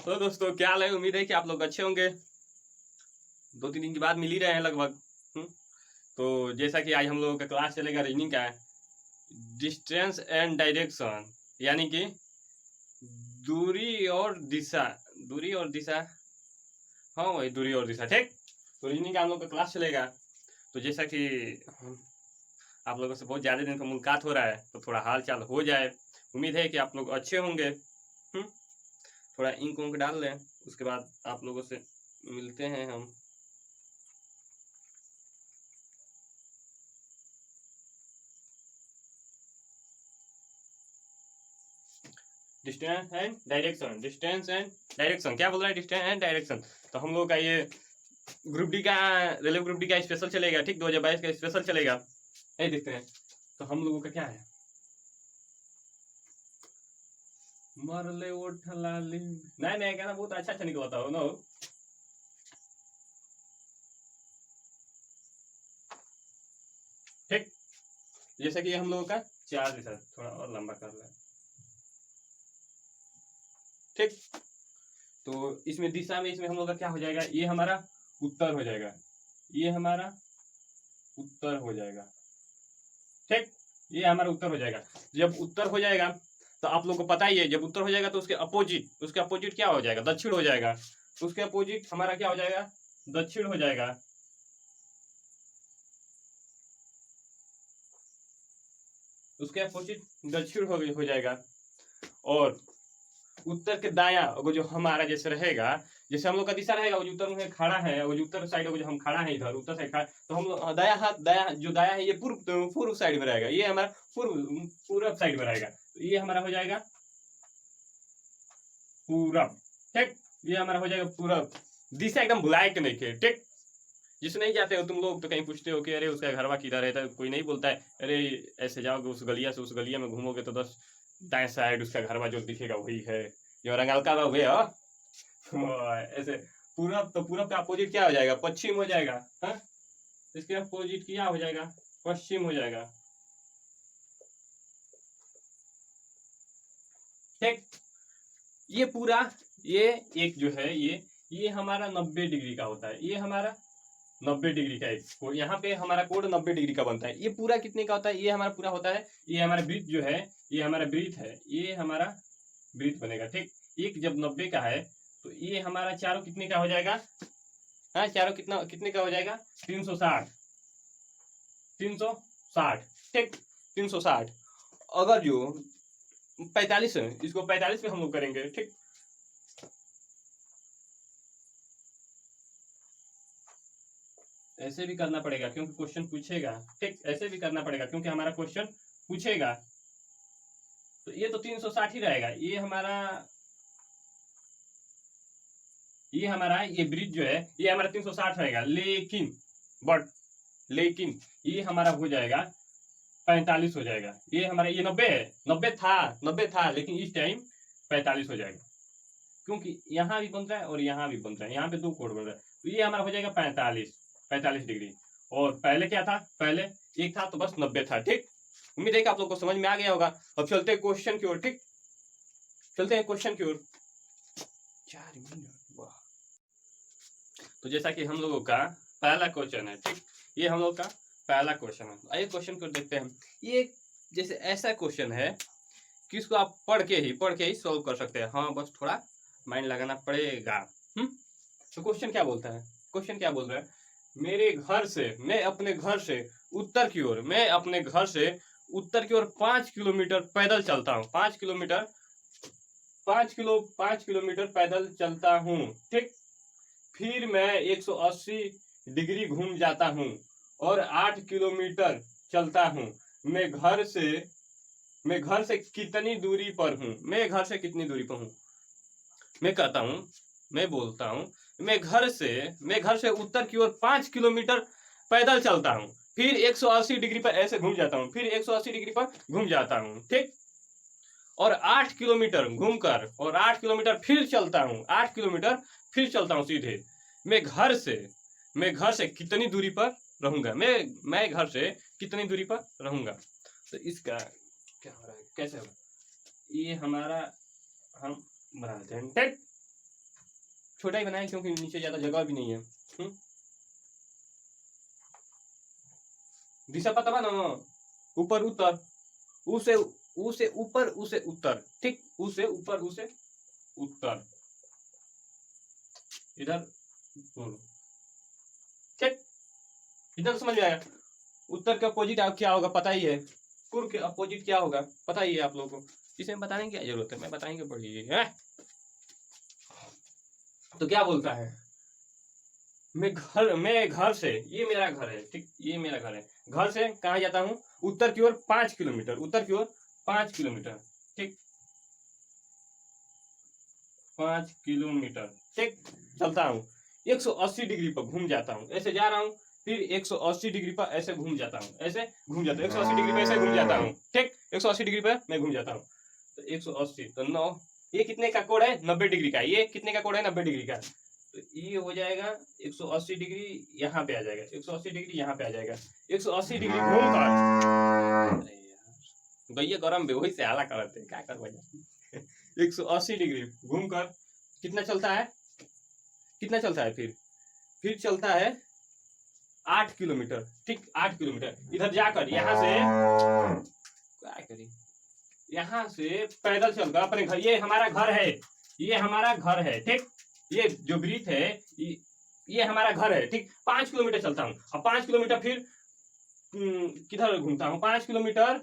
तो दोस्तों क्या हाल है। उम्मीद है कि आप लोग अच्छे होंगे। 2-3 दिन के बाद मिल ही रहे हैं लगभग। तो जैसा कि आज हम लोगों का क्लास चलेगा रीजनिंग का, डिस्टेंस एंड डायरेक्शन, यानी कि दूरी और दिशा। दूरी और दिशा, हाँ वही दूरी और दिशा, ठीक। तो रीजनिंग का हम लोग का क्लास चलेगा। तो जैसा कि आप लोगों से बहुत ज़्यादा दिन का मुलाकात हो रहा है, तो थोड़ा हाल चाल हो जाए। उम्मीद है कि आप लोग अच्छे होंगे। थोड़ा इंक उंक डाल लें, उसके बाद आप लोगों से मिलते हैं हम। Distance and direction, distance and direction, क्या बोल रहा है? Distance and direction. तो हम लोग का ये ग्रुप डी का, रेलवे ग्रुप डी का स्पेशल चलेगा, ठीक। 2022 का स्पेशल चलेगा, ये देखते हैं। तो हम लोगों का क्या है, मरले उठलाली, नहीं नहीं कहना बहुत अच्छा अच्छा निकलता हो ना। ठीक, जैसे कि हम लोगों का 4 दिशा, थोड़ा और लंबा कर ले, ठीक। तो इसमें दिशा में, इसमें हम लोग का क्या हो जाएगा, ये हमारा उत्तर हो जाएगा, ये हमारा उत्तर हो जाएगा, ठीक। ये हमारा उत्तर हो जाएगा। जब उत्तर हो जाएगा तो आप लोग को पता ही है, जब उत्तर हो जाएगा तो उसके अपोजिट क्या हो जाएगा, दक्षिण हो जाएगा। उसके अपोजिट हमारा क्या हो जाएगा, दक्षिण हो जाएगा। उसके अपोजिट दक्षिण हो जाएगा। और उत्तर के दाया वो जो हमारा जैसे रहेगा, जैसे हम लोग का दिशा रहेगा, वो जो उत्तर में खड़ा है, वो जो उत्तर साइड जो हम खड़ा है इधर उत्तर साइड खड़ा, तो हम लोग दाया हाथ, दाया है ये पूर्व साइड में रहेगा, ये हमारा पूर्व साइड में रहेगा। तो ये हमारा हो जाएगा पूरब, ठीक। ये हमारा हो जाएगा पूरब। दिशा एकदम भुलाए के नहीं थे, ठीक। जिस नहीं जाते हो तुम लोग तो कहीं पूछते हो कि अरे उसका घरवा किधर है, तो कोई नहीं बोलता है अरे ऐसे जाओगे उस गलिया से उस गलिया में घूमोगे तो 10 दाएं साइड उसका घरवा जो दिखेगा वही है, जो रंगालका हुए ऐसे। पूरब, तो पूरब का अपोजिट क्या हो जाएगा, पश्चिम हो जाएगा, हा? इसके अपोजिट क्या हो जाएगा, पश्चिम हो जाएगा, ठीक। ये पूरा, ये एक जो है ये हमारा 90 डिग्री का होता है, ये हमारा 90 डिग्री का एक, यहाँ पे हमारा कोण 90 डिग्री का बनता है। ये पूरा कितने का होता है, ये हमारा पूरा होता है, ये हमारा वृत्त जो है, ये हमारा वृत्त है, ये हमारा वृत्त बनेगा, ठीक। एक जब 90 का है तो ये हमारा चारों कितने का हो जाएगा, हाँ चारों कितने का हो जाएगा, 360, 360, ठीक। 360। अगर जो 45 है, इसको 45 में हम लोग करेंगे, ठीक। ऐसे भी करना पड़ेगा क्योंकि क्वेश्चन पूछेगा, ठीक। ऐसे भी करना पड़ेगा क्योंकि हमारा क्वेश्चन पूछेगा। तो ये तो 360 ही रहेगा। ये ब्रिज जो है ये हमारा 360 रहेगा, लेकिन ये हमारा हो जाएगा 45 हो जाएगा। ये हमारा, ये 90 है, 90 था लेकिन इस टाइम 45 हो जाएगा, क्योंकि यहाँ भी बन रहा है और यहाँ भी बन रहा है, यहाँ पे 2 कोण बन रहा है। तो ये हमारा हो जाएगा 45 डिग्री। और पहले क्या था, पहले एक था तो बस 90 था, ठीक। उम्मीद है कि आप लोग को समझ में आ गया होगा। अब चलते हैं क्वेश्चन की ओर, ठीक। चलते हैं क्वेश्चन की ओर। 4 मिनट, वाह। तो जैसा कि हम लोगों का पहला क्वेश्चन है, ठीक। ये हम लोग का पहला क्वेश्चन है। आइए क्वेश्चन को देखते हैं। ये जैसे ऐसा क्वेश्चन है कि इसको आप पढ़ के ही सॉल्व कर सकते हैं। हाँ बस थोड़ा माइंड लगाना पड़ेगा। तो क्वेश्चन क्या बोलता है, क्वेश्चन क्या बोल रहा है, मैं अपने घर से उत्तर की ओर, 5 किलोमीटर पैदल चलता हूँ, 5 किलोमीटर पैदल चलता हूँ, ठीक। फिर मैं 180 डिग्री घूम जाता हूँ और 8 किलोमीटर चलता हूँ। मैं घर से कितनी दूरी पर हूँ, मैं कितनी दूरी पर हूँ। मैं बोलता हूँ मैं घर से उत्तर की ओर 5 किलोमीटर पैदल चलता हूँ, फिर 180 डिग्री पर ऐसे घूम जाता हूँ, फिर 180 डिग्री पर घूम जाता हूँ, ठीक। और 8 किलोमीटर घूमकर और 8 किलोमीटर फिर चलता हूँ, 8 किलोमीटर फिर चलता हूँ सीधे। मैं घर से कितनी दूरी पर रहूंगा, मैं घर से कितनी दूरी पर रहूंगा। तो इसका क्या हो रहा है, कैसे होगा, ये हमारा हम बनाते हैं, ठीक। छोटा ही बनाए क्योंकि नीचे ज्यादा जगह भी नहीं है। दिशा पता बा ना, ऊपर उत्तर, उसे ऊपर उसे उत्तर, ठीक, उसे ऊपर उसे उत्तर, इधर पूर्व, ठीक, इधर समझ में आया। उत्तर के अपोजिट क्या होगा पता ही है, पूर्व के अपोजिट क्या होगा पता ही है आप लोगों को, इसे बताने की क्या जरूरत है, मैं बताएंगे पढ़िए। तो क्या बोलता है, मैं घर से, ये मेरा घर है, ठीक, ये मेरा घर है, घर से कहा जाता हूं उत्तर की ओर 5 किलोमीटर, उत्तर की ओर 5 किलोमीटर, ठीक, 5 किलोमीटर, ठीक, चलता हूं 180 डिग्री पर घूम जाता हूं, ऐसे जा रहा हूं, फिर 180 डिग्री पर ऐसे घूम जाता हूं, ऐसे घूम जाता हूं, 180 डिग्री पर ऐसे घूम जाता हूं, ठीक, 180 डिग्री पर मैं घूम जाता हूं, तो 180 तो 9, ये कितने का कोण है 90 डिग्री का, ये कितने का कोण है 90 डिग्री का, तो ये हो जाएगा 180 डिग्री, यहाँ पे आ जाएगा 180 डिग्री, यहाँ पे आ जाएगा 180 डिग्री घूम कर, भैया गरम वही से हाला करते क्या कर भैया 180 डिग्री घूम कर कितना चलता है, कितना चलता है, फिर चलता है 8 किलोमीटर, ठीक, 8 किलोमीटर, इधर जाकर यहाँ से क्या करी, यहाँ से पैदल चलकर अपने घर, ये हमारा घर है, ये हमारा घर है, ठीक, ये जो वृत्त है ये हमारा घर है, ठीक, 5 किलोमीटर चलता हूँ, अब 5 किलोमीटर फिर किधर घूमता हूँ, 5 किलोमीटर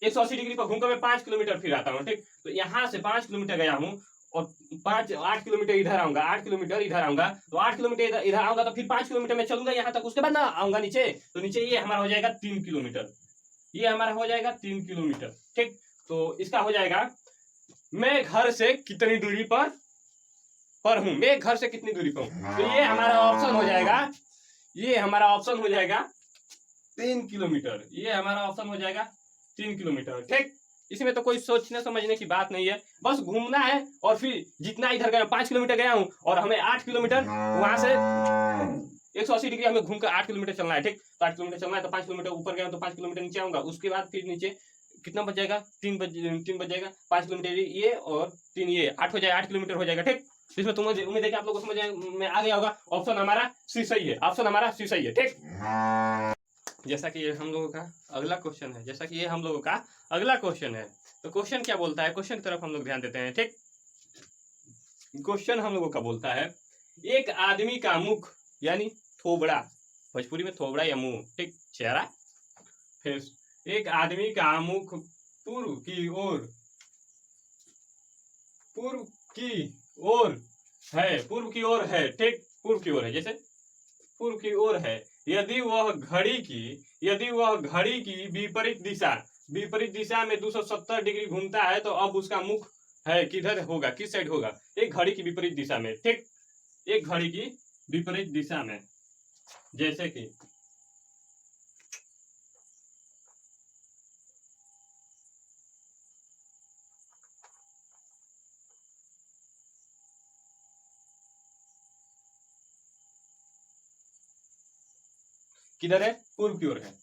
180 डिग्री पर घूमकर मैं 5 किलोमीटर फिर आता हूँ, ठीक, तो यहाँ से 5 किलोमीटर गया हूँ और 8 किलोमीटर इधर आऊंगा, 8 किलोमीटर इधर आऊंगा, तो 8 किलोमीटर इधर आऊंगा, तो फिर 5 किलोमीटर मैं चलूंगा यहाँ तक, उसके बाद ना आऊंगा नीचे, तो नीचे ये हमारा हो जाएगा 3 किलोमीटर, ये हमारा हो जाएगा 3 किलोमीटर, ठीक, तो इसका हो जाएगा मैं घर से कितनी दूरी पर हूं, मैं घर से कितनी दूरी पर हूं, तो ये हमारा ऑप्शन हो जाएगा, ये हमारा ऑप्शन हो जाएगा 3 किलोमीटर, ये हमारा ऑप्शन हो जाएगा 3 किलोमीटर, ठीक, इसमें तो कोई सोचने समझने की बात नहीं है, बस घूमना है, और फिर जितना इधर गया 5 किलोमीटर गया हूं और हमें 8 किलोमीटर वहां से 180 डिग्री हमें घूमकर 8 किलोमीटर चलना है, ठीक, तो 8 किलोमीटर चलना है, तो 5 किलोमीटर ऊपर गया तो 5 किलोमीटर नीचे आऊंगा, उसके बाद फिर नीचे कितना बच जाएगा, 3 बच जाएगा, 5 किलोमीटर ये और 3 ये 8 हो जाएगा, 8 किलोमीटर हो जाएगा, ठीक, इसमें तुम उम्मीद है कि आप लोगों को समझ में आ गया होगा, ऑप्शन हमारा सी सही है, ऑप्शन हमारा सी सही है, ठीक। जैसा कि ये हम लोगों का अगला क्वेश्चन है, जैसा कि ये हम लोगों का अगला क्वेश्चन है, तो क्वेश्चन क्या बोलता है, क्वेश्चन की तरफ हम लोग ध्यान देते हैं, ठीक, क्वेश्चन हम लोगों का बोलता है एक आदमी का मुख यानी थोबड़ा, भोजपुरी में थोबड़ा या मुंह, ठीक, चेहरा, फेस, एक आदमी का मुख पूर्व की ओर है, पूर्व की ओर है, ठीक, पूर्व की ओर है, जैसे पूर्व की ओर है, यदि वह घड़ी की विपरीत दिशा में 270 डिग्री घूमता है, तो अब उसका मुख है किधर होगा, किस साइड होगा, एक घड़ी की विपरीत दिशा में, ठीक, एक घड़ी की विपरीत दिशा में, जैसे कि किधर है, पूर्व की ओर है,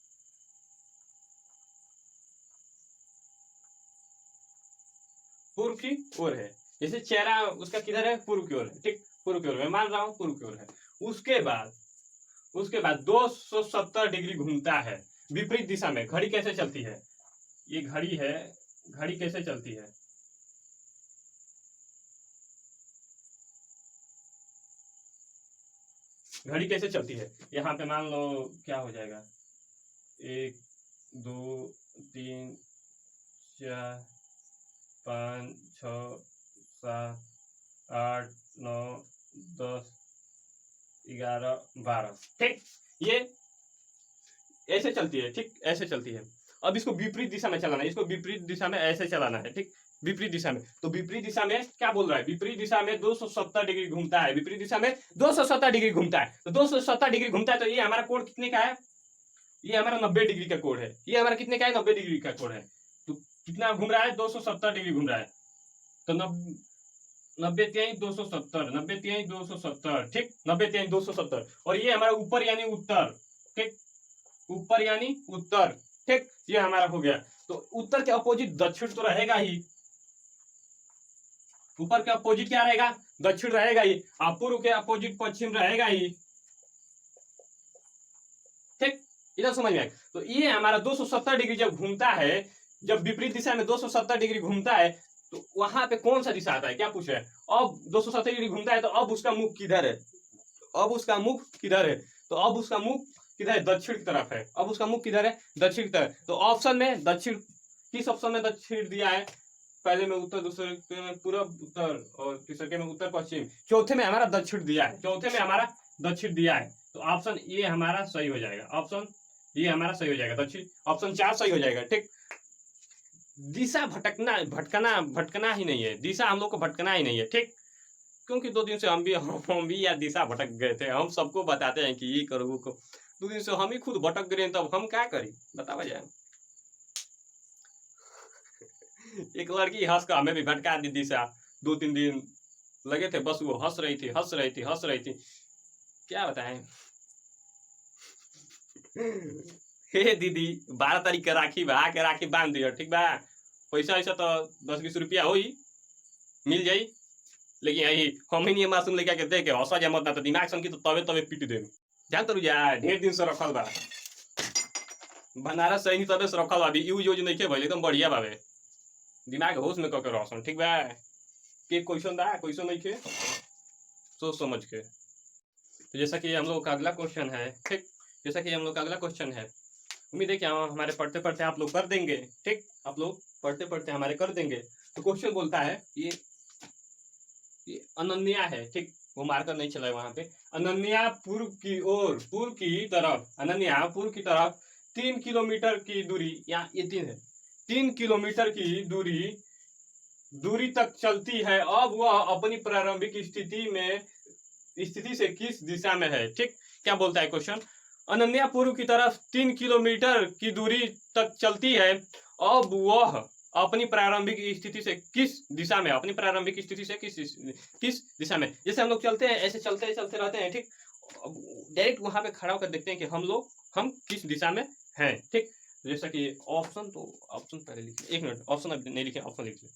पूर्व की ओर है, जैसे चेहरा उसका किधर है, पूर्व की ओर है, ठीक, पूर्व की ओर, मैं मान रहा हूं पूर्व की ओर है, उसके बाद 270 डिग्री घूमता है विपरीत दिशा में, घड़ी कैसे चलती है, ये घड़ी है, घड़ी कैसे चलती है, घड़ी कैसे चलती है, यहाँ पे मान लो क्या हो जाएगा, 1 2 3 4 5 6 7 8 9 10 11 12, ठीक, ये ऐसे चलती है, ठीक, ऐसे चलती है, अब इसको विपरीत दिशा में चलाना है, इसको विपरीत दिशा में ऐसे चलाना है, ठीक, विपरीत दिशा में, तो विपरीत दिशा में क्या बोल रहा है, विपरीत दिशा में 270 डिग्री घूमता है, विपरीत दिशा में 270 डिग्री घूमता है, तो 270 डिग्री घूमता है, तो ये हमारा कोण कितने का है, ये हमारा 90 डिग्री का कोण है, ये हमारा कितने का है, 90 डिग्री का कोण है, तो कितना घूम रहा है, 270 डिग्री घूम रहा है, तो 90 3 270, 90 3 270, ठीक, 90 3 270, और ये हमारा ऊपर यानी उत्तर, ठीक, ऊपर यानी उत्तर, ठीक, ये हमारा हो गया, तो उत्तर के अपोजिट दक्षिण तो रहेगा ही, ऊपर के अपोजिट क्या रहेगा, दक्षिण रहेगा ही, और पूर्व के अपोजिट पश्चिम रहेगा ही। ठीक, इधर समझ में आएगा। तो ये हमारा 270 डिग्री जब घूमता है, जब विपरीत दिशा में 270 डिग्री घूमता है, तो वहां पे कौन सा दिशा आता है, क्या पूछ रहे हैं। अब 270 डिग्री घूमता है तो अब उसका मुख किधर है, अब उसका मुख किधर है, तो अब उसका मुख किधर है, दक्षिण की तरफ है। अब उसका मुख किधर है, दक्षिण की तरफ। तो ऑप्शन में दक्षिण, किस ऑप्शन में दक्षिण दिया है, पहले में उत्तर, दूसरे में पूर्व उत्तर, और तीसरे में उत्तर पश्चिम, चौथे में हमारा दक्षिण दिया है, चौथे में हमारा दक्षिण दिया है। तो ऑप्शन ये हमारा सही हो जाएगा, ऑप्शन ये हमारा सही हो जाएगा, दक्षिण। ऑप्शन 4 सही हो जाएगा। ठीक, दिशा भटकना भटकना भटकना ही नहीं है, दिशा हम लोग को भटकना ही नहीं है। ठीक, क्योंकि 2 दिन से हम भी यार दिशा भटक गए थे। हम सबको बताते हैं कि ये करो वो करो, 2 दिन से हम ही खुद भटक गए, तब हम क्या करें, बतावा जाए। एक लड़की हंस कर हमें भी भटका दी दिशा, 2-3 दिन लगे थे, बस वो हंस रही थी, हंस रही थी, हंस रही थी, क्या बताएं। हे दीदी, 12 तारीख का राखी बा, आके राखी बांध दिया, ठीक बा। पैसा ऐसा तो 10-20 रुपया हो ही मिल जाई, लेकिन यही हम ही नहीं मासूम लेके आके दे के हंसा जा मत, ना तो दिमाग सन की तो तबे तबे पीट दे। जान तो जा ढेर दिन से रखल बा, बनारस सही नहीं तबे से रखल बा, अभी यूज नहीं के भइल, एकदम बढ़िया बावे, दिमाग होश में कके रहसन, ठीक बा। के क्वेश्चन बा, क्वेश्चन नहीं के सोच समझ के। तो जैसा कि हम लोग का अगला क्वेश्चन है, ठीक, जैसा कि हम लोग का अगला क्वेश्चन है, उम्मीद है कि हमारे पढ़ते पढ़ते आप लोग कर देंगे। ठीक, आप लोग पढ़ते पढ़ते हमारे कर देंगे। तो क्वेश्चन बोलता है ये अनन्या है, ठीक, वो मार्कर नहीं चला है वहां पे। अनन्या पूर्व की ओर, पूर्व की तरफ, अनन्या पूर्व की तरफ 3 किलोमीटर की दूरी, यहाँ ये 3 है, 3 किलोमीटर की दूरी तक चलती है। अब वह अपनी प्रारंभिक स्थिति से किस दिशा में है। ठीक, क्या बोलता है क्वेश्चन, अनन्या पूर्व की तरफ 3 किलोमीटर की दूरी तक चलती है, अब वह अपनी प्रारंभिक स्थिति से किस दिशा में, अपनी प्रारंभिक स्थिति से किस दिशा में। जैसे हम लोग चलते हैं, ऐसे चलते रहते हैं। ठीक, डायरेक्ट वहां पे खड़ा होकर देखते हैं कि हम किस दिशा में हैं। ठीक, जैसा कि ऑप्शन, तो ऑप्शन पहले लिखिए, 1 मिनट, ऑप्शन अभी नहीं लिखे, ऑप्शन लिखिए।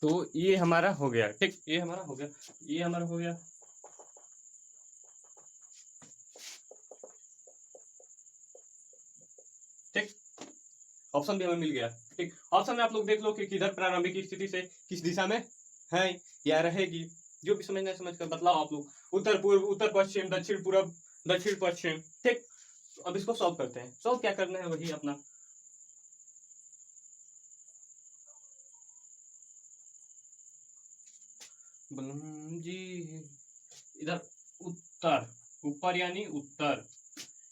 तो ये हमारा हो गया, ठीक, ये हमारा हो गया, ये हमारा हो गया। ठीक, ऑप्शन भी हमें मिल गया। ठीक, ऑप्शन में आप लोग देख लो कि किधर प्रारंभिक स्थिति से किस दिशा में है या रहेगी, जो भी समझना है समझ कर बतलाओ आप लोग। उत्तर पूर्व, उत्तर पश्चिम, दक्षिण पूर्व, दक्षिण पश्चिम। ठीक, अब इसको सॉल्व करते हैं। सॉल्व क्या करना है, वही अपना जी, इधर उत्तर, ऊपर यानी उत्तर,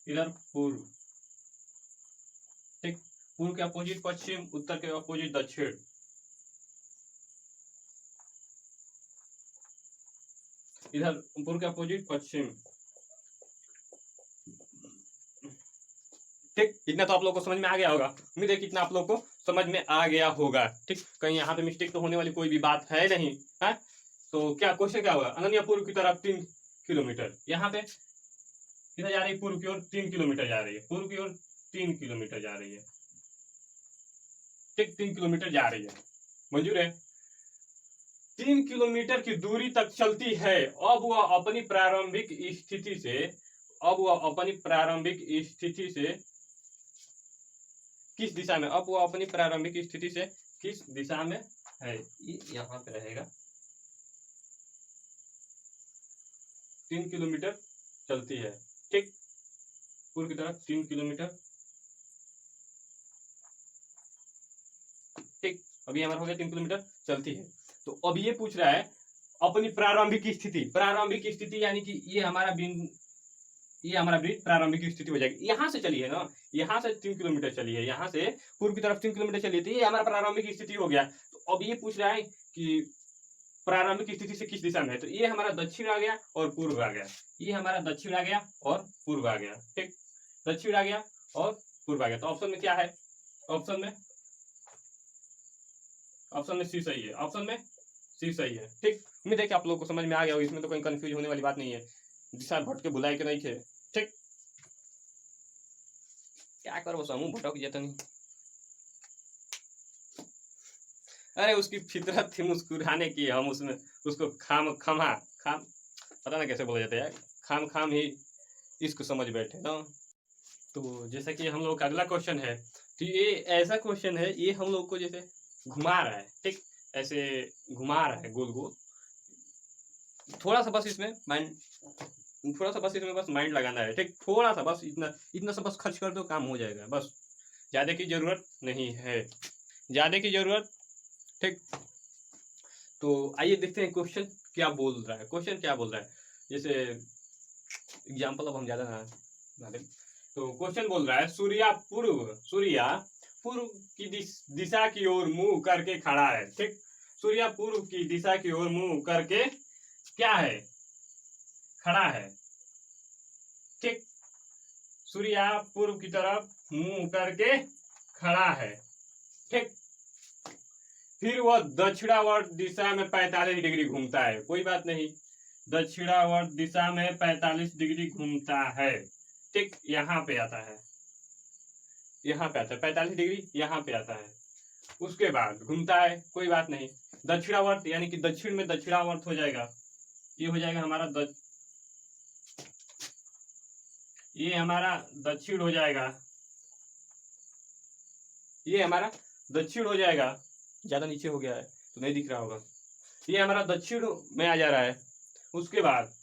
इधर पूर्व। ठीक, पूर्व के अपोजिट पश्चिम, उत्तर के अपोजिट दक्षिण। इधर पूर्व के अपोजिट पश्चिम। ठीक, इतना तो आप लोग को समझ में आ गया होगा, उम्मीद है कि इतना आप लोग को समझ में आ गया होगा। ठीक, कहीं यहाँ पे मिस्टेक तो होने वाली कोई भी बात है नहीं है। तो क्या क्वेश्चन क्या होगा, अनन्या पूर्व की तरफ 3 किलोमीटर, यहाँ पे किधर जा रही है, पूर्व की ओर 3 किलोमीटर जा रही है, पूर्व की ओर 3 किलोमीटर जा रही है। ठीक, 3 किलोमीटर जा रही है, मंजूर है। 3 किलोमीटर की दूरी तक चलती है, अब वह अपनी प्रारंभिक स्थिति से किस दिशा में, अब वो अपनी प्रारंभिक स्थिति से किस दिशा में है, ये यहाँ पे रहेगा। 3 किलोमीटर चलती है, ठीक, पूर्व की तरफ 3 किलोमीटर। ठीक, अभी हमारा हो गया 3 किलोमीटर चलती है। तो अब ये पूछ रहा है अपनी प्रारंभिक स्थिति यानी कि ये हमारा वृत्त प्रारंभिक स्थिति हो जाएगी। यहाँ से चली है ना, यहाँ से 3 किलोमीटर चली है, यहाँ से पूर्व की तरफ 3 किलोमीटर चली थी, ये हमारा प्रारंभिक स्थिति हो गया। तो अब ये पूछ रहा है कि प्रारंभिक स्थिति से किस दिशा में है, तो ये हमारा दक्षिण आ गया और पूर्व आ गया, ये हमारा दक्षिण आ गया और पूर्व आ गया। ठीक, दक्षिण आ गया और पूर्व आ गया। तो ऑप्शन में क्या है, ऑप्शन में सी सही है, ऑप्शन में सी सही है। ठीक, उम्मीद है कि आप लोग को समझ में आ गया होगा, इसमें तो कोई कंफ्यूज होने वाली बात नहीं है। दिशा भटके बुलाए के नहीं थे। ठीक, क्या करो समूह भटक जाता नहीं। अरे उसकी फितरत थी मुस्कुराने की, हम उसमें उसको खाम खमा खाम पता ना कैसे बोला जाता है यार, खाम खाम ही इसको समझ बैठे ना। तो जैसा कि हम लोग का अगला क्वेश्चन है, तो ये ऐसा क्वेश्चन है, ये हम लोग को जैसे घुमा रहा है, ठीक, ऐसे घुमा रहा है गोल गोल। थोड़ा सा बस इसमें माइंड, थोड़ा सा बस इसमें बस माइंड लगाना है, ठीक, थोड़ा सा बस, इतना इतना सा बस खर्च कर दो, काम हो जाएगा बस, ज़्यादा की ज़रूरत नहीं है, ज़्यादा की ज़रूरत, ठीक। तो आइए देखते हैं क्वेश्चन क्या बोल रहा है, क्वेश्चन क्या बोल रहा है, जैसे एग्जाम्पल अब हम ज़्यादा ना दें। तो क्वेश्चन बोल रहा है, सूर्या पूर्व की दिशा की ओर मुंह करके खड़ा है, ठीक, सूर्या पूर्व की दिशा की ओर मुंह करके क्या है, खड़ा है, ठीक, सूर्या पूर्व की तरफ मुंह करके खड़ा है, ठीक। फिर वह दक्षिणावर्त दिशा में 45 डिग्री घूमता है, कोई बात नहीं, दक्षिणावर्त दिशा में 45 डिग्री घूमता है, ठीक, यहाँ पे आता है, यहाँ पे आता है 45 डिग्री, यहाँ पे आता है, उसके बाद घूमता है, कोई बात नहीं, दक्षिणावर्त यानी कि दक्षिण में दक्षिणावर्त हो जाएगा, ये हो जाएगा हमारा ये हमारा दक्षिण हो जाएगा, ये हमारा दक्षिण हो जाएगा, ज्यादा नीचे हो गया है तो नहीं दिख रहा होगा, ये हमारा दक्षिण में आ जा रहा है। उसके बाद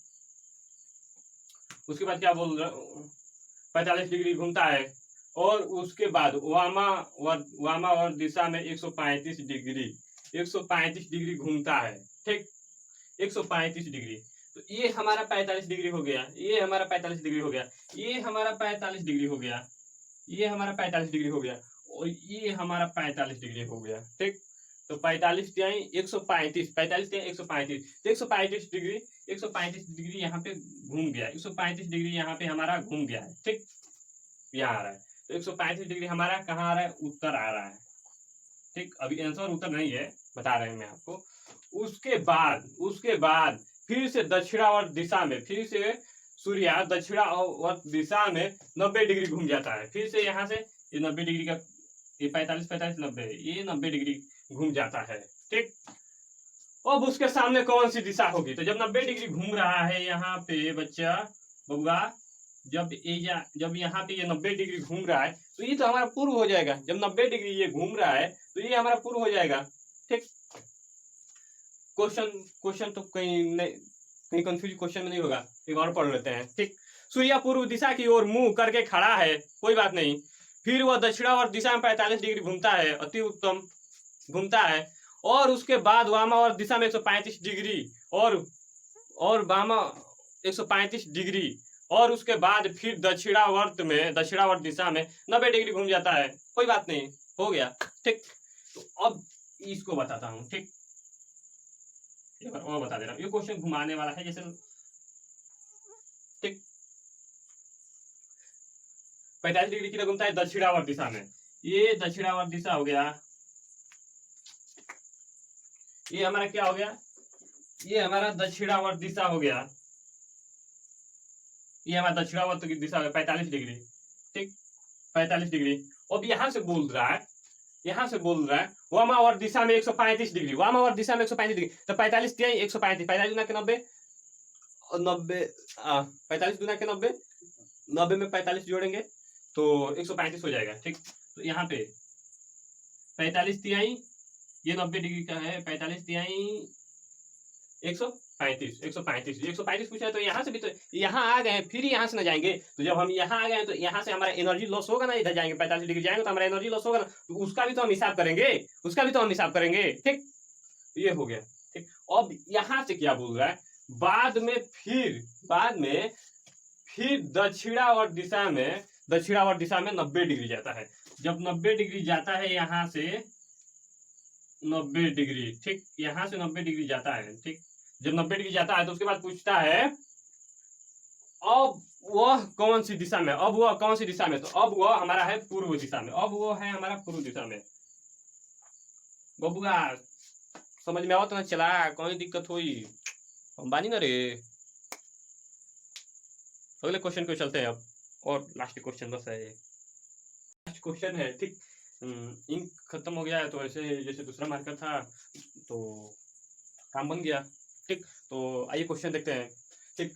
क्या बोल रहा, 45 डिग्री घूमता है, और उसके बाद वामावर्त दिशा में 135 डिग्री, 135 डिग्री घूमता है, ठीक, 135 डिग्री। तो ये हमारा 45 डिग्री हो गया, ये हमारा 45 डिग्री हो गया, ये हमारा 45 डिग्री हो गया, ये हमारा 45 डिग्री हो गया, और ये हमारा 45 डिग्री हो गया, ठीक। तो 45 त्याई 135, 45 त्याई 135, तो 135 डिग्री, 135 डिग्री यहाँ पे घूम गया, 135 डिग्री यहाँ पे हमारा घूम गया है, ठीक, यहाँ आ रहा है। तो 135 डिग्री हमारा कहाँ आ रहा है, उत्तर आ रहा है, ठीक। अभी आंसर उत्तर नहीं है, बता रहे हैं मैं आपको। उसके बाद फिर से दक्षिणावर्त दिशा में, फिर से सूर्य दक्षिणावर्त दिशा में 90 डिग्री घूम जाता है, फिर से यहाँ से ये 90 डिग्री का, ये 45 45 90, ये 90 डिग्री घूम जाता है, ठीक। अब उसके सामने कौन सी दिशा होगी, तो जब 90 डिग्री घूम रहा है यहाँ पे बच्चा बउआ, जब यहाँ पे ये 90 डिग्री घूम रहा है, तो ये तो हमारा पूर्व हो जाएगा, जब 90 डिग्री ये घूम रहा है तो ये हमारा पूर्व हो जाएगा, ठीक। क्वेश्चन तो कहीं कंफ्यूज क्वेश्चन में नहीं होगा, एक और पढ़ लेते हैं, ठीक। सूर्य पूर्व दिशा की ओर मुंह करके खड़ा है, कोई बात नहीं, फिर वह दक्षिणावर्त दिशा में 45 डिग्री घूमता है, अति उत्तम, घूमता है, और उसके बाद वामावर्त दिशा में 135 डिग्री, और वामा 135 डिग्री, और उसके बाद फिर दक्षिणावर्त दिशा में 90 डिग्री घूम जाता है, कोई बात नहीं, हो गया, ठीक। तो अब इसको बताता हूं, ठीक, एक बार और बता दे रहा हूं, ये क्वेश्चन घुमाने वाला है, जैसे, ठीक, 45 डिग्री की घूमता है दक्षिणावर्त दिशा में, ये दक्षिणावर्त दिशा हो गया, ये हमारा क्या हो गया, ये हमारा दक्षिणावर्त दिशा हो गया, ये हमारा दक्षिणावर्त की दिशा 45 डिग्री, ठीक, 45 डिग्री। अब यहाँ से बोल रहा है वामावर्त दिशा में 135 डिग्री, वामावर्त दिशा में 135 डिग्री, तो 45 दिया 135, 45 गुना के 90, 45 गुना के 90, 90 में 45 जोड़ेंगे तो 135 हो जाएगा, ठीक। तो यहाँ पे 45 तिहाई, ये 90 डिग्री का है, 45 तिहाई 135 पूछा है, तो यहाँ से भी तो यहाँ आ गए हैं, फिर यहाँ से ना जाएंगे, तो जब हम यहाँ आ गए हैं तो यहाँ से हमारा एनर्जी लॉस होगा ना, इधर जाएंगे 45 डिग्री जाएंगे तो हमारा एनर्जी लॉस होगा ना, तो उसका भी तो हम हिसाब करेंगे, ठीक, ये हो गया, ठीक। अब यहाँ से क्या बोल रहा है, बाद में फिर दक्षिणावर्त दिशा में 90 डिग्री जाता है, जब 90 डिग्री जाता है यहाँ से 90 डिग्री, ठीक, यहाँ से 90 डिग्री जाता है, ठीक, जब 90 डिग्री जाता है तो उसके बाद पूछता है अब वह कौन सी दिशा में, तो अब वह हमारा है पूर्व दिशा में, अब वो है हमारा पूर्व दिशा में। बबुआ समझ में आओ तो ना, चला कोई दिक्कत हुई, हम बानी ना रे। अगले क्वेश्चन को चलते हैं अब, और लास्ट क्वेश्चन बस है, लास्ट क्वेश्चन है, ठीक, इंक खत्म हो गया है, तो ऐसे जैसे दूसरा मार्कर था तो काम बन गया। ठीक, तो आइए क्वेश्चन देखते हैं। ठीक,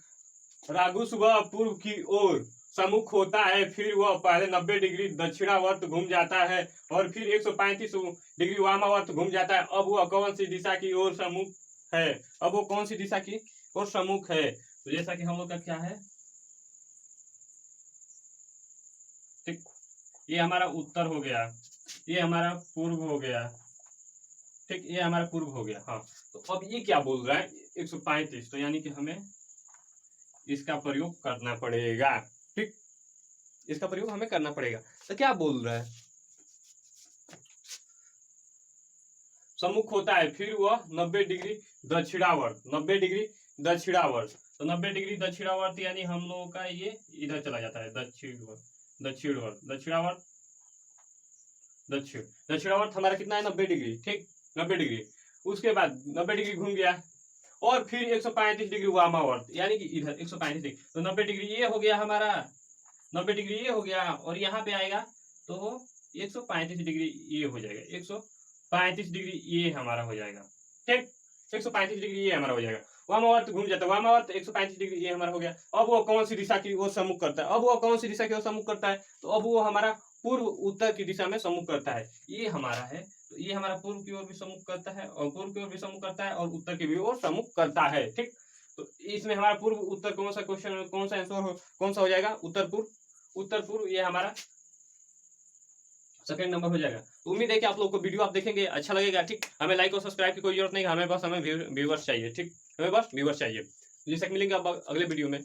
राघु सुबह पूर्व की ओर सम्मुख होता है, फिर वह पहले 90 डिग्री दक्षिणावर्त घूम जाता है और फिर 135 डिग्री वामावर्त घूम जाता है। अब वह कौन सी दिशा की ओर सम्मुख है? अब वो कौन सी दिशा की ओर सम्मुख है? तो जैसा कि हम लोग का क्या है, ठीक, ये हमारा उत्तर हो गया, ये हमारा पूर्व हो गया। ठीक, ये हमारा पूर्व हो गया। हाँ, तो अब ये क्या बोल रहा है 135, तो यानी कि हमें इसका प्रयोग करना पड़ेगा। ठीक, इसका प्रयोग हमें करना पड़ेगा। तो क्या बोल रहा है, सम्मुख होता है, फिर वह 90 डिग्री दक्षिणावर्त, 90 डिग्री दक्षिणावर्त, तो 90 डिग्री दक्षिणावर्त यानी हम लोगों का ये इधर चला जाता है, दक्षिणवर्त, दक्षिणवर्त, दक्षिणावर्त, दक्षिणावर्त हमारा कितना है 90 डिग्री। ठीक, 90 डिग्री, उसके बाद 90 डिग्री घूम गया और फिर 135 डिग्री वामावर्त यानी कि इधर 135 डिग्री, तो 90 डिग्री ये हो गया हमारा, 90 डिग्री ये हो गया और यहाँ पे आएगा तो 135 डिग्री ये हो जाएगा, 135 डिग्री ये हमारा हो जाएगा। ठीक, 135 डिग्री ये हमारा हो जाएगा। वामावर्त घूम जाता है, वामावर्त 135 डिग्री ये हमारा हो गया। अब वो कौन सी दिशा की ओर सम्मुख करता है? अब वो कौन सी दिशा की ओर सम्मुख करता है? तो अब वो हमारा पूर्व उत्तर की दिशा में सम्मुख करता है, ये हमारा है। तो ये हमारा पूर्व की ओर भी सम्मुख करता है और पूर्व की ओर भी सम्मुख करता है और उत्तर की भी ओर सम्मुख करता है। ठीक, तो इसमें हमारा पूर्व उत्तर कौन सा क्वेश्चन, कौन सा आंसर कौन सा हो जाएगा? उत्तर पूर्व, उत्तर पूर्व ये हमारा सेकंड नंबर हो जाएगा। तो उम्मीद है कि आप लोग को वीडियो आप देखेंगे अच्छा लगेगा। ठीक, हमें लाइक और सब्सक्राइब की कोई जरूरत नहीं, हमें व्यूवर्स चाहिए। ठीक, हमें बस व्यूवर्स चाहिए। जैसे मिलेंगे अब अगले वीडियो में।